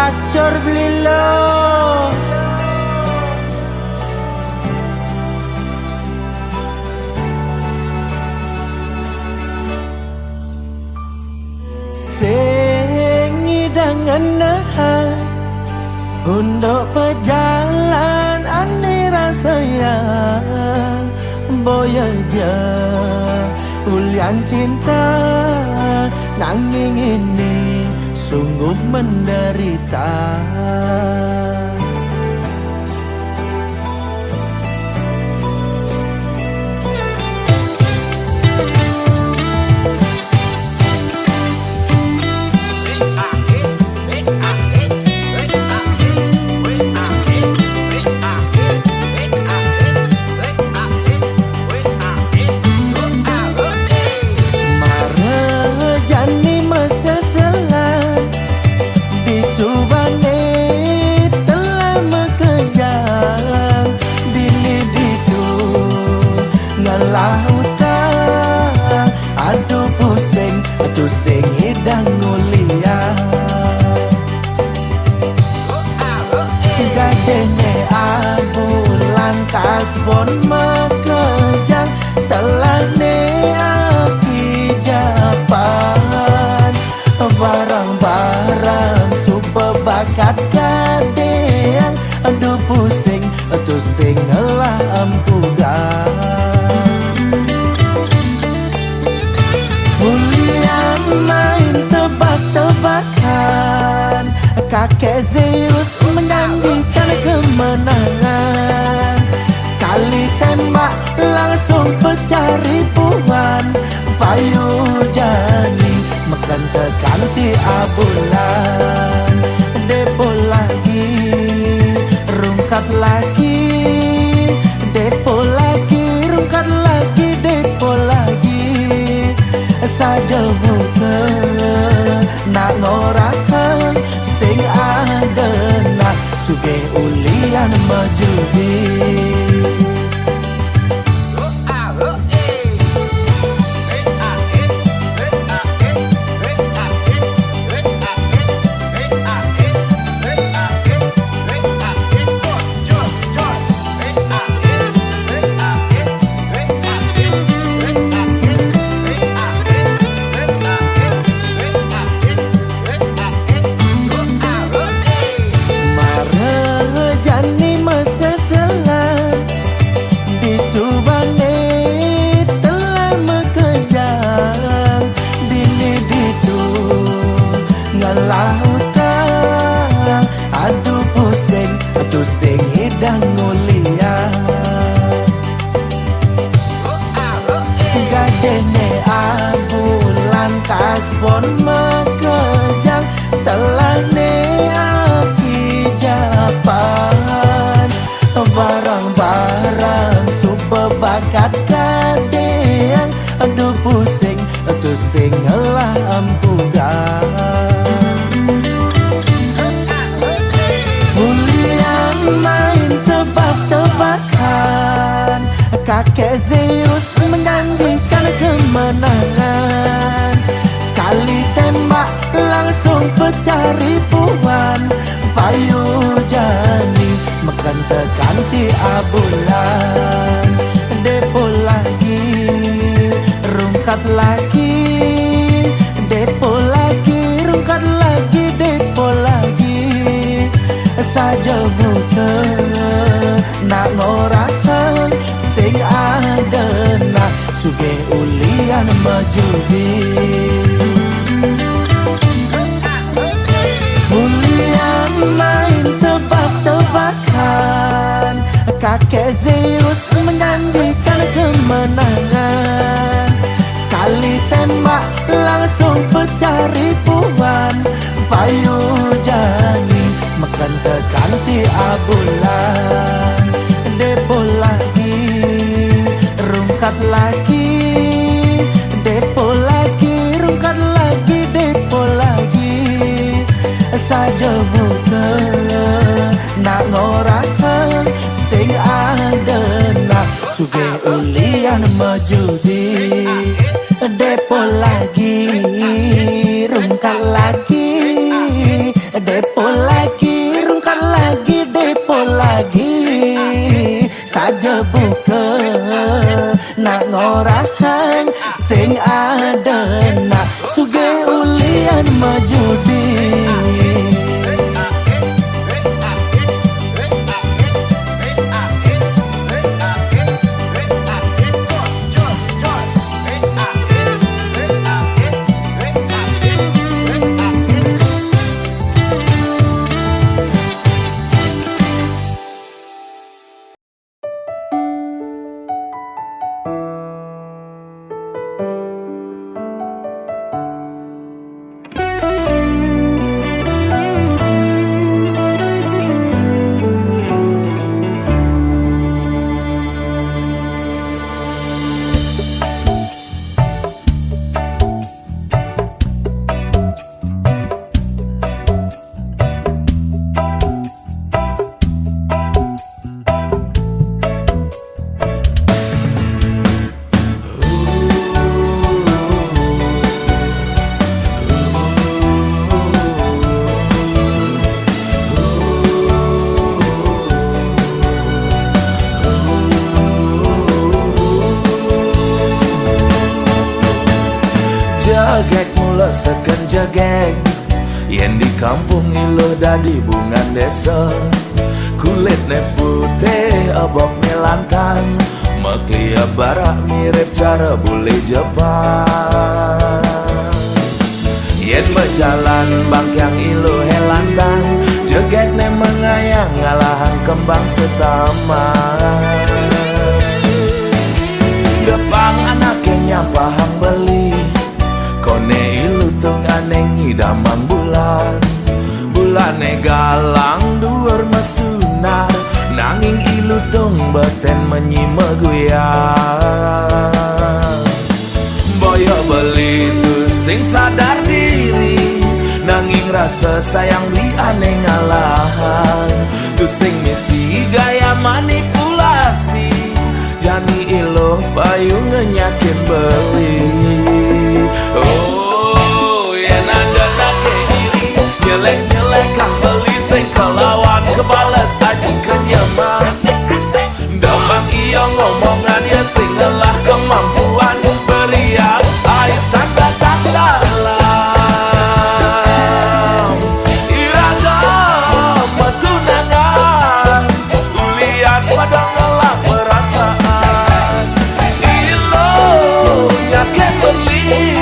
acur blilo. Sing ngidangan nahan untuk pejalan ane rasayang boya aja ulian cinta nanging ini sungguh menderita. Lautan, aduh pusing, aduh sing hidang ngulia. Gajene abulan kasbon mekejang, telah ne aki japan. Barang-barang super bakat gadeang, aduh pusing, aduh sing ngelah ampugan. Main tebak-tebakan, kakek Zeus menjanjikan kemenangan. Sekali tembak langsung pecah ribuan. Payu jani makan tekan ti abulan. Depo lagi, rungkat lagi. Depo lagi, rungkat lagi. Depo lagi saja buka nak ngorakan sing ada nak suge ulian majudi. Lautan, aduh pusing, aduh sing hidang ngulia. Gajene abulan kasbon mekejang, telah ne aki japan. Barang-barang super bakat gadeang, aduh pusing, aduh sing ngelah ampugan. Main tebak-tebakan, kakek Zeus menjanjikan kemenangan. Sekali tembak langsung pecah ribuan. Payu jani makan tekan ti abulan. Depo lagi, rungkat lagi. Depo lagi, rungkat lagi. Depo lagi saja buka nak ngorakan sing ada nak suge ulian majudi. Ulian main tebak-tebakan, kakek Zeus menjanjikan kemenangan. Sekali tembak langsung pecah ribuan. Payu jani makan tekan ti abulan. Depo lagi, rungkat lagi. Depo lagi, rungkat lagi. Depo lagi saja buka nak ngorakan sing ada nak suge ulian majudi. Depo lagi, rungkat lagi. Depo lagi, rungkat lagi, depo lagi. Saja buka nak ngorahan sing ada nak suge ulian majudi. Jagek mula seken jagek yen di kampung iluh dadi bungan desa. Kulit ne putih abok ne lantang, maklia barak mirip cara bule Jepang. Yen berjalan bangkyang iluh helantang, jagek ne mengayang ngalahan kembang setaman. Depang anaknya pahang beli, kone ilu tung aneng idamang bulan. Bulane galang duer mesunar, nanging ilu tung beten menyima guyang. Boyo beli tu sing sadar diri, nanging rasa sayang beli aneh ngalahan. Tu sing misi gaya manipulasi, jani ilu payu ngenyakin beli. Oh, yen ada nake iri, nyelek-nyelek kang beli sing kelawan kebales aji kenyaman. Damang iya ngomongan ya sing lelah kemampuan, beriak air tanda-tanda lam. Iragam tunangan, ulian padang ngelak perasaan. Ilo nyaken beli,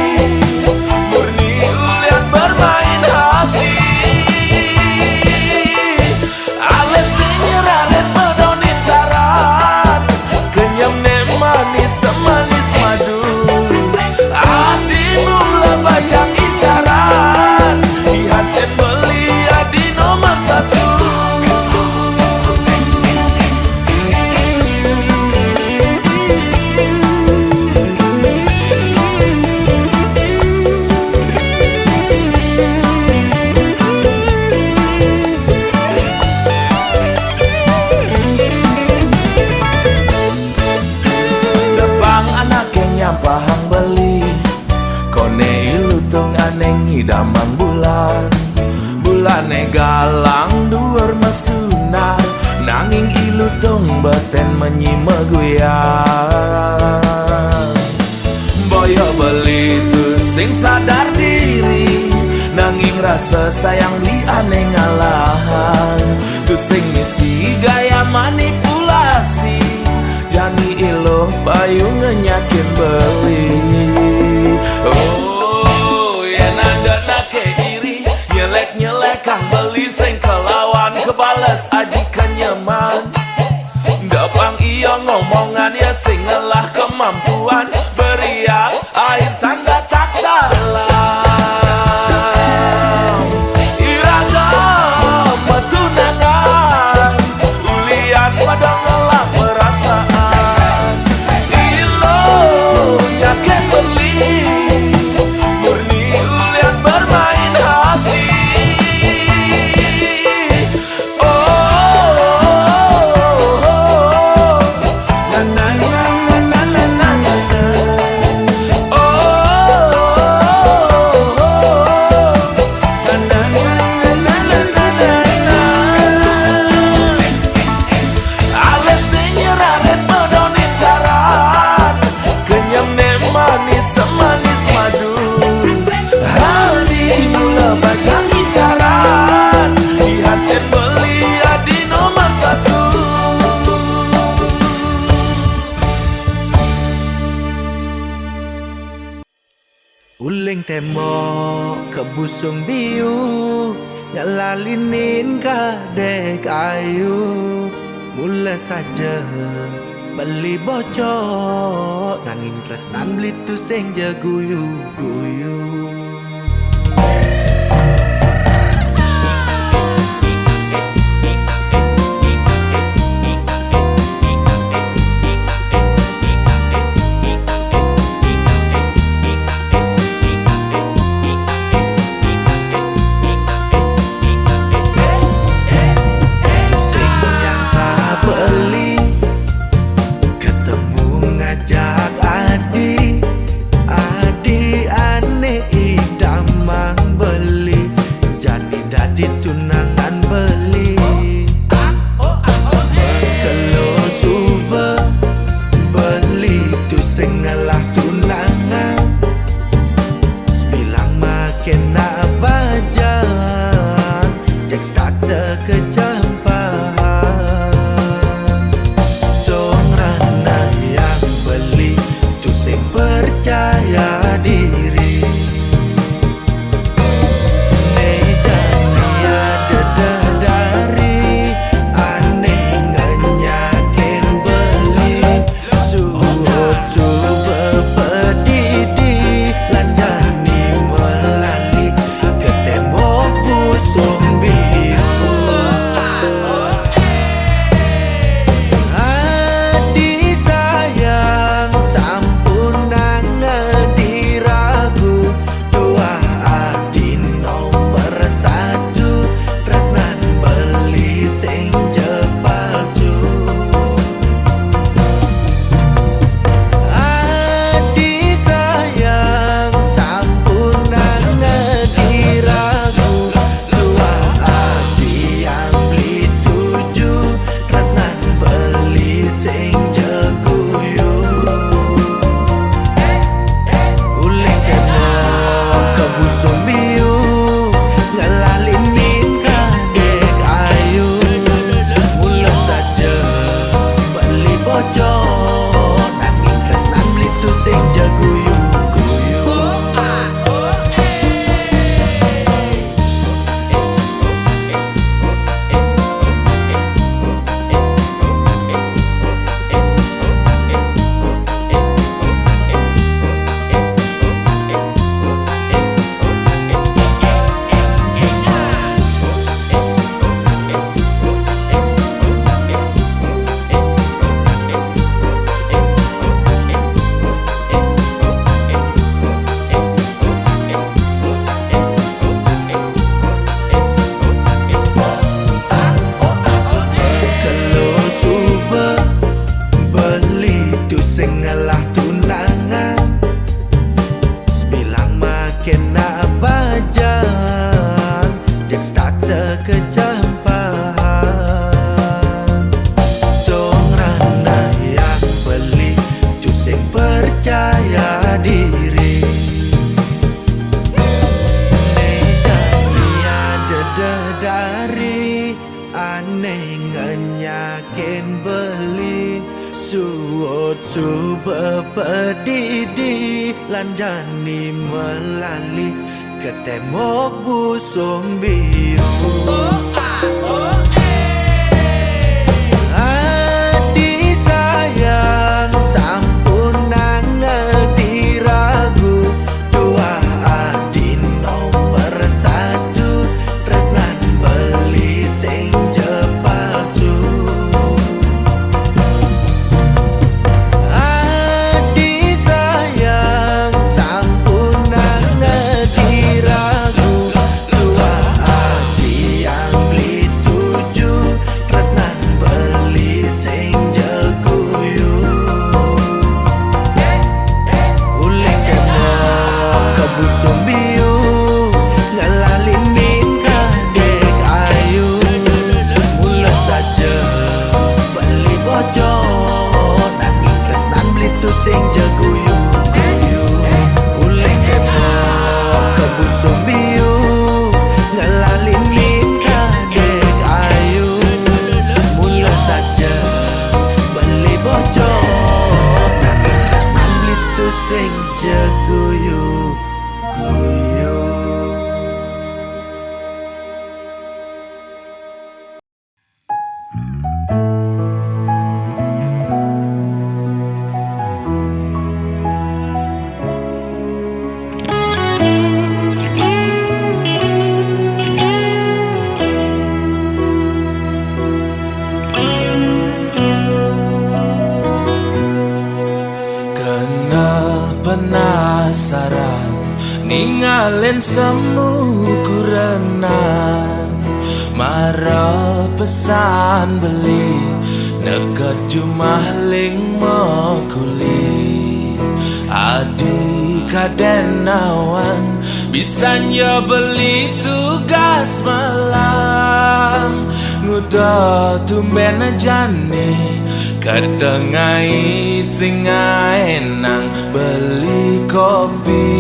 murni ulian bermain hati. Ales dinyeraret medonin taran, kenyam ne manis semanis madu. Adi mula bajang incaran, dihaten beli adi nomor satu. Pahang beli, kone ilu tung aneng idamang bulan. Bulane galang duer mesunar, nanging ilu tung beten menyima guyang. Boyo beli tu sing sadar diri, nanging rasa sayang li aneh ngalahan. Tu sing misi gaya manipulasi, jani iluh payu ngenyakin beli. Oh, yen ada nake iri, nyelek-nyelek kang beli sing kelawan kebales aji kenyaman. Dapang iya ngomongan ya sing lelah kemampuan, beriak air tanda tak dalam. Iragam tunangan, ulian padang ngelak perasaan. Ilo nyaken beli, murni ulian bermain hati. tembok kebusung biu ngelalinin kadek ayu. Mula saja beli bocor nanging tresnan beli tu sing jaguyu-guyu. Di tunangan beli Kalau suba beli tu sengalah tunangan Sebilang makin nak bajang Cek starter kejampahan Dong rana yang beli tu sing percaya diri. Sengalah tunangan Sebilang makin nak bajang Cek starter kejampahan Dong rana yang beli tu sing percaya diri. Meja ada dedari aneh ngenyakin beli Suot suba pedidi lanjani melali ketemok busung biru. Adi sayang sampun nang diragu dua adi nomor satu tresnan beli sing jepalsu. Sing jaguyu-guyu uleng kepo kebusung biu ngelalinin kadek ayu. Mula saja beli bocor nanging tresnan beli tu sing jaguyu-guyu. penasaran ninggalin semu kurenan mara pesan beli nekat jumaling mokuli adi kadenawan bisanya beli tugas malam nguda tumben jane kadengai sing enang beli kopi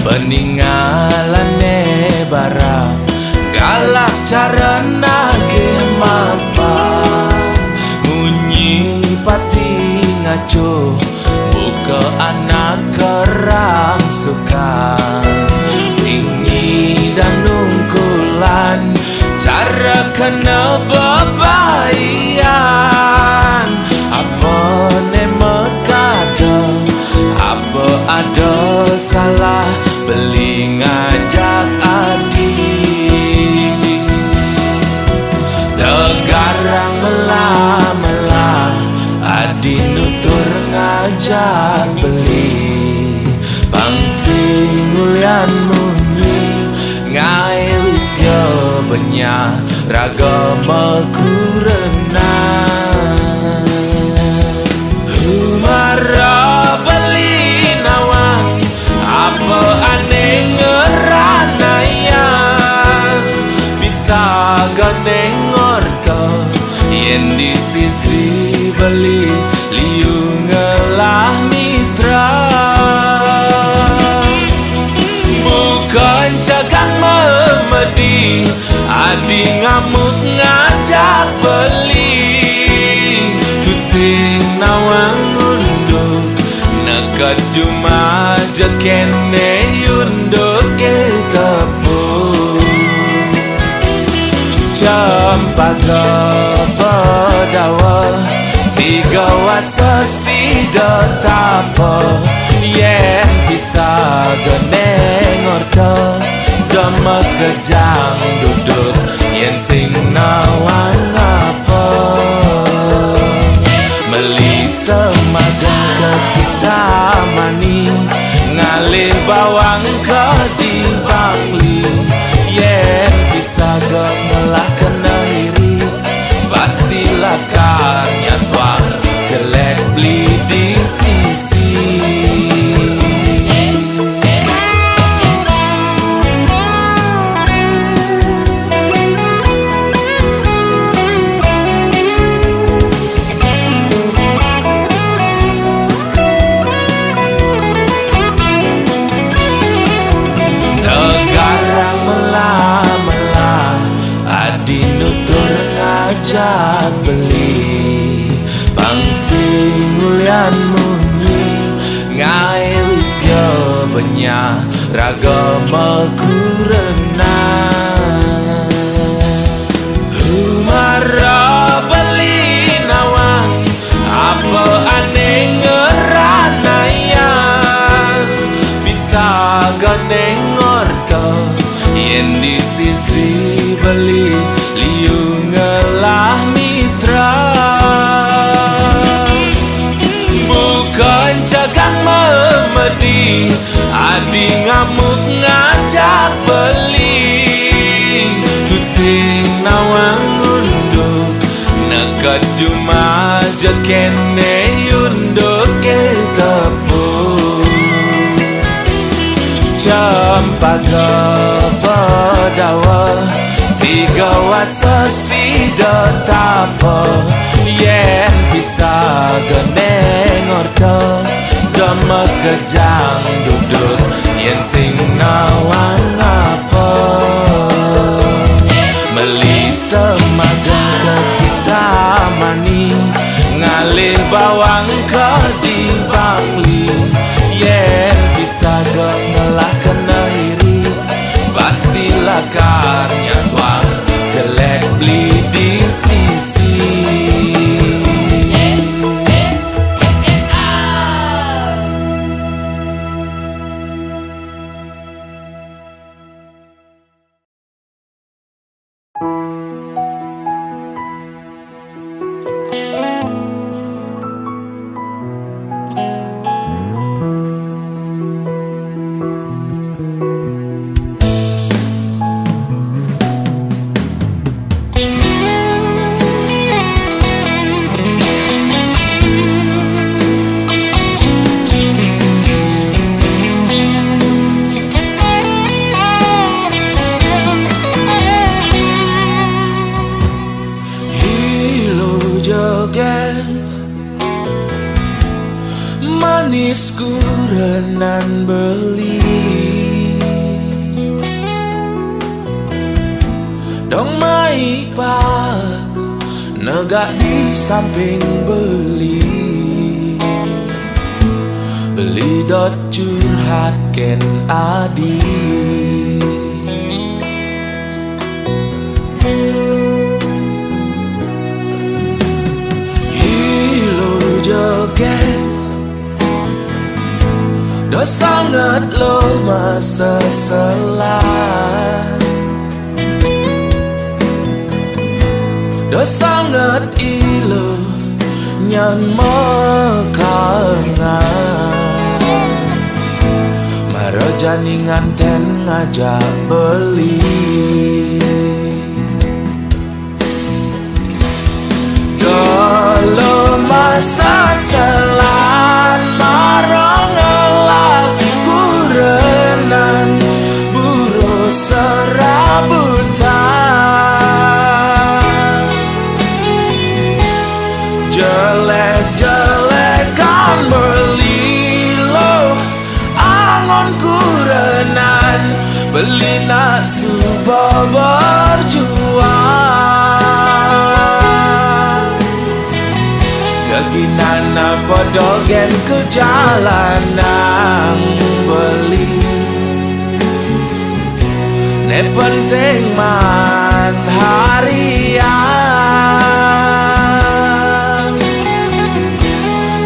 peninggalane barang galak cara nage mapa munyi pati ngaco buka anak kerang suka singi dan nungkulan cara kena bebayan apa ne mekado apa ada salah beli ngajak adik tegarang melah-melah adi nutur ngajak beli pangsing ulian muni ngae wis yo benya ragama kurenang humara beli nawang apa aneh ngeranayan bisa gane ngorto yen di sisi beli liu ngelah mitra bukan jagang memedi adi ngamuk ngajak beli tusing nawang unduk nekat cuma jekene yunduk ke tepung Cempaka pedawa tiga wasa sida tapa yen bisa geneng orta dama kejang duduk yen sing nawang apa meli semagang ke kita mani ngalih bawang ke di bangli yen bisa gemelah kena iri pastilah karnya tuang jelek beli di sisi ngajak beli pangsing ulian muni ngae wis yo benya ragama kurenang humara beli nawang apa aneh ngeranayan bisa gane ngorto yen di sisi beli liu ngelah mitra bukan jagang memedi adi ngamuk ngajak beli tusing nawang unduk nekat cuma jekene yunduk ke tepung Cempaka pedawa tiga wasa sida tapa yen bisa geneng orta dama kejang duduk yen sing nawang apa meli semagang ke kita mani ngalih bawang ke di bangli yen bisa gemelah kena iri pastilah karnya tuang jelek beli di sisi wis kurenan beli dong maipat negak di samping beli dot curhat ken adi hilo joget do sangat lo masa selah do sangat ilo nyan mekangan marajani nganten ngajak beli dolo masa selan marong ngelak kurenan buru serabutan jelek-jelekan beli lo angon kurenan beli nak subuh berjuang gaginan apa dogen ke jalanan beli ne penting man harian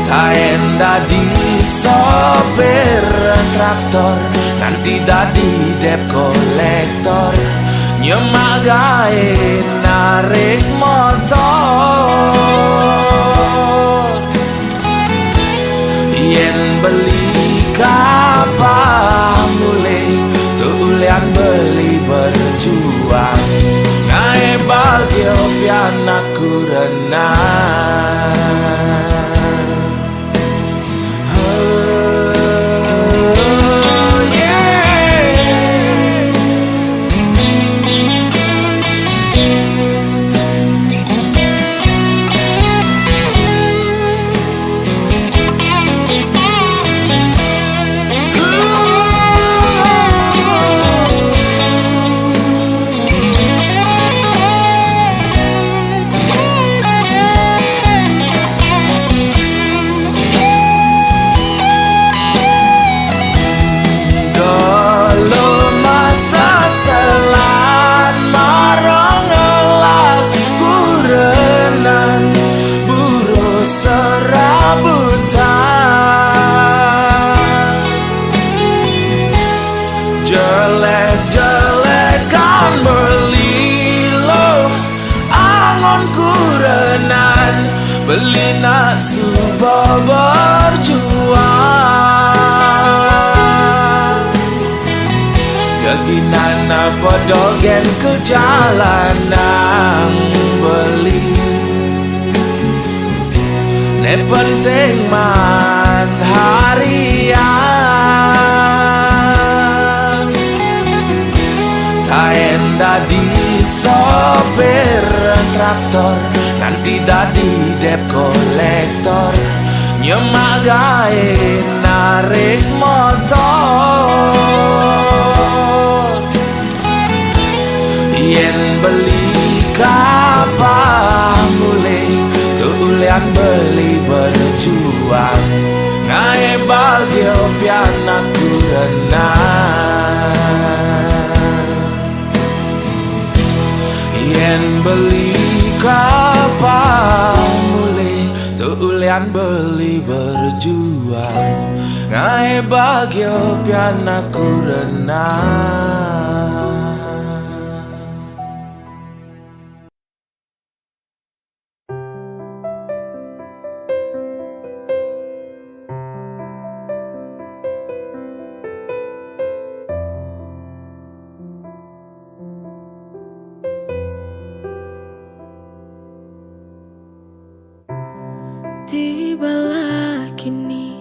taen dadi sopir traktor nanti dadi dep kolektor nyemak gawe narik motor yen beli kapal mulai tulian beli berjuang nae bagio piana kurenan jelek-jelekan beli lo angon kurenan beli nak subuh berjuang gaginan apa dogen ke jalanan beli ne penting man harian taen dadi sopir traktor nanti dadi dep kolektor nyemak gawe narik motor yen beli kapal mulai tulian beli berjuang ngae bagio piana kurenan yen beli kapal mulai tulian beli berjuang ngae bagio piana kurenan Tibalah kini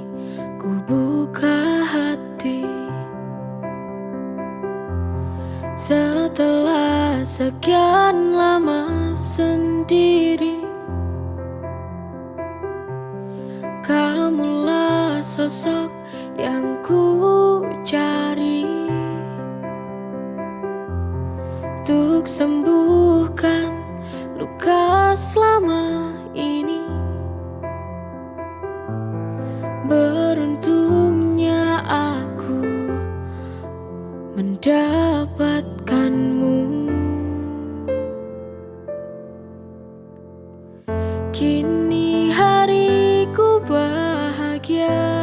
ku buka hati setelah sekian lama sendiri. Kamulah sosok yang ku cari untuk sembuhkan luka selama ini. Beruntungnya aku mendapatkanmu. Kini hariku bahagia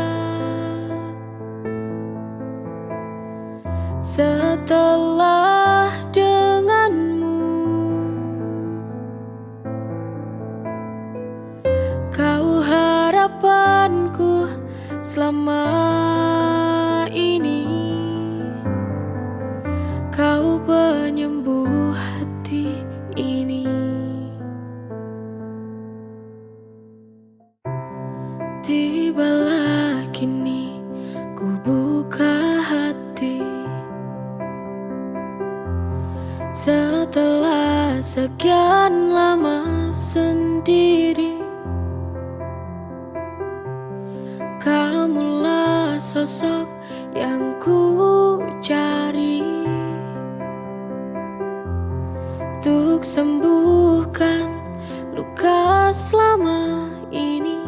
setelah denganmu. Kau harapanku selama ini, kau penyembuh hati ini. Tibalah kini ku buka hati setelah sekian lama sendiri. Kamulah sosok yang ku cari untuk sembuhkan luka selama ini.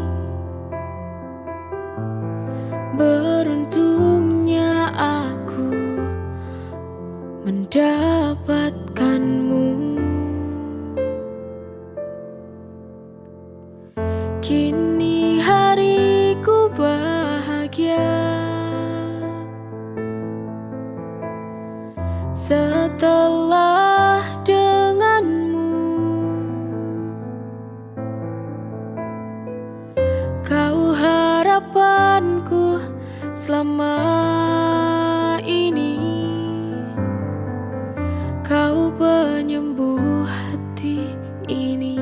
Beruntungnya aku mendapatkanmu. Kini hariku bahagia setelah denganmu. Kau harapanku selama ini, kau penyembuh hati ini.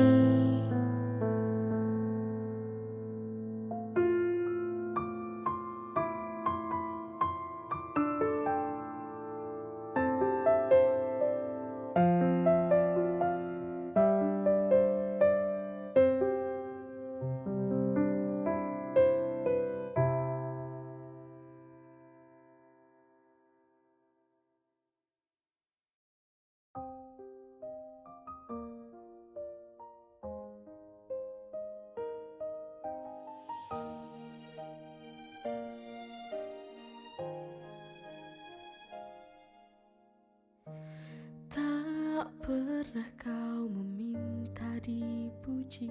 Tak pernah kau meminta dipuji,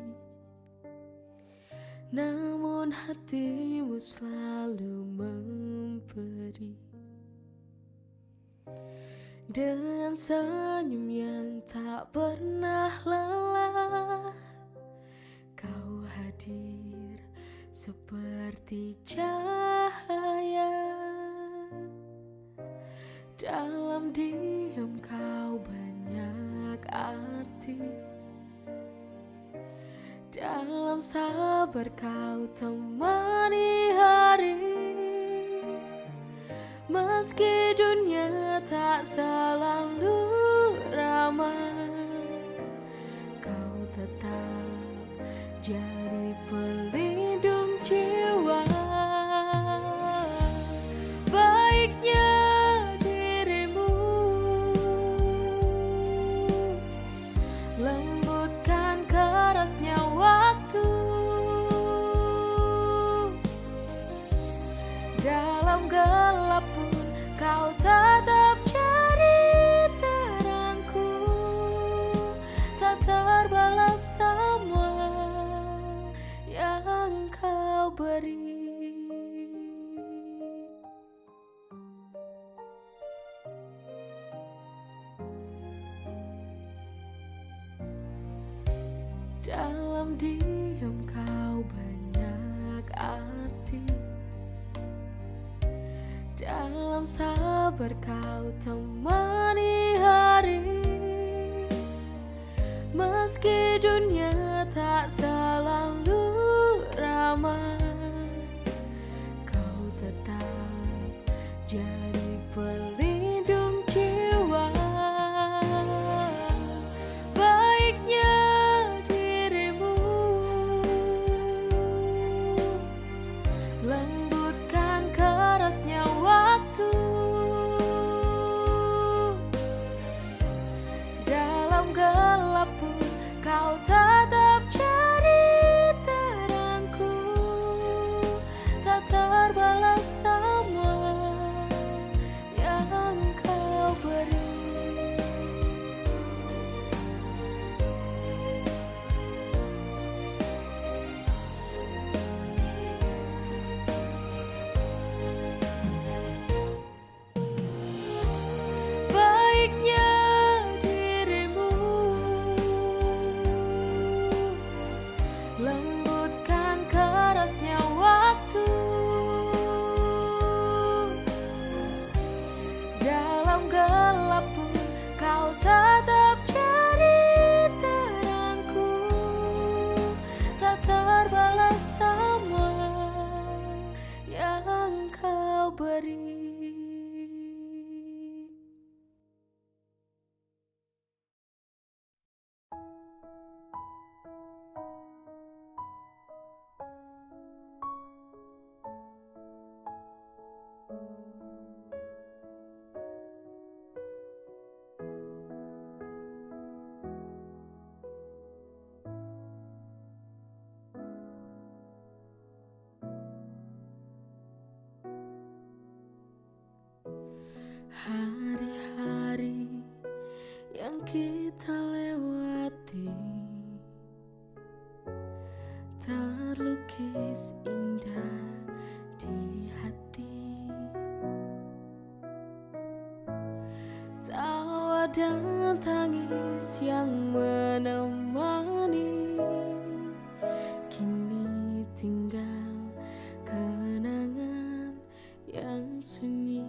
namun hatimu selalu memberi. Dengan senyum yang tak pernah lelah, kau hadir seperti cahaya. Dalam diam kau banyak arti, dalam sabar kau temani hari. Meski dunia tak selalu ramah, kau tetap jadi pelindung jiwa. Baiknya dirimu lembutkan kerasnya waktu. Dalam gelap pun kau tetap jadi terangku. Tak terbalas semua yang kau beri. Dalam diam kau banyak arti, dalam sabar kau temani hari. Meski dunia tak selalu ramah, kau tetap jadi pelindung jiwa. Baiknya dirimu lembut tetap jadi terangku, tak terbalas sama yang kau beri. Baiknya dirimu lembutkan kerasnya waktu, dalam gelap pun kau tetap jadi terangku, tak terbalas sama yang kau beri. Hari-hari yang kita lewati terlukis indah di hati, tawa dan tangis yang menemani, kini tinggal kenangan yang sunyi.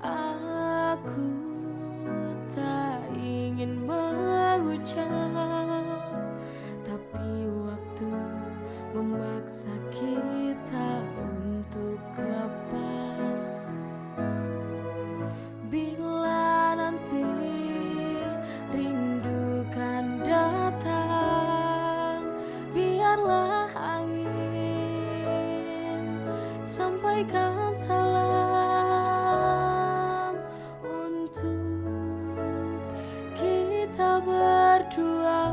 Aku tak ingin mengucap, tapi waktu memaksa kita untuk lepas. Bila nanti rindu kan datang, biarlah angin sampaikan salam untuk kita berdua.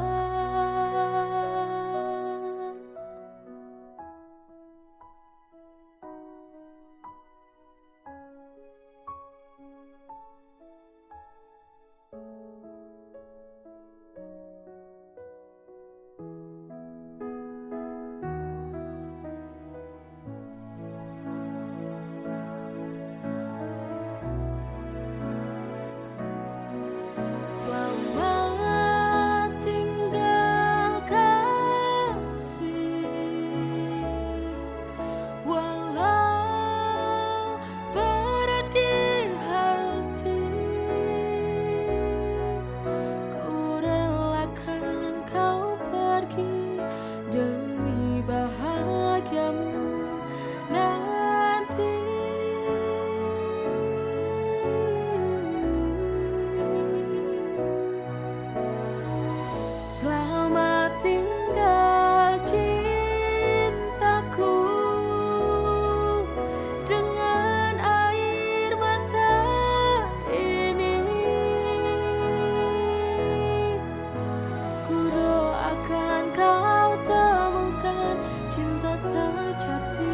Selamat tinggal kasih, walau berat di hati, ku relakan kau pergi demi bahagiamu nanti. Selamat tinggal cintaku, dengan air mata ini ku doakan kau temukan cinta sejati.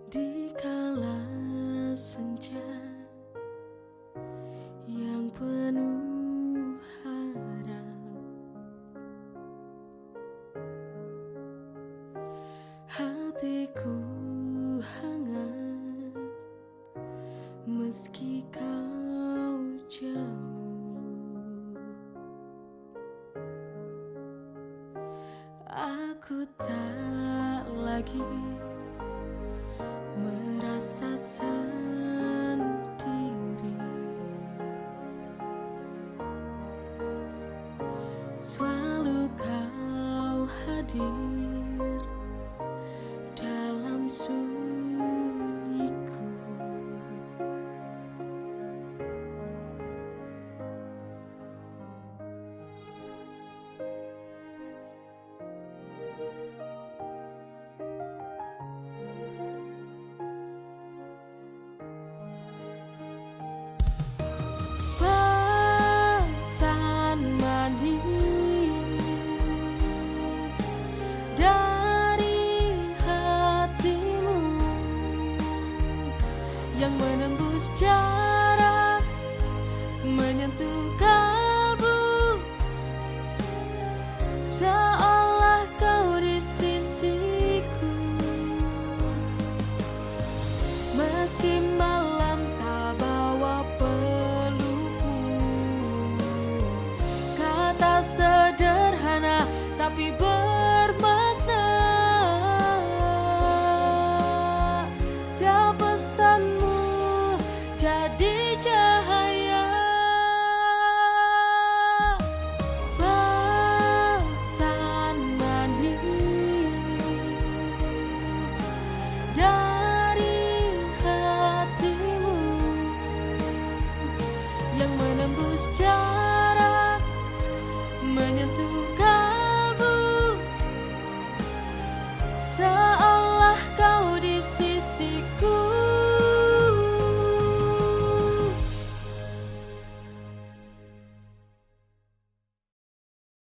Di kala senja yang penuh harap, hatiku hangat meski kau jauh. Aku tak lagi merasa sendiri, selalu kau hadir dalam sunyiku. Pesan manis dari hatimu yang menembus jarak, menyentuh kalbu, seolah kau di sisiku. Meski malam tak bawa pelukmu, kata sederhana tapi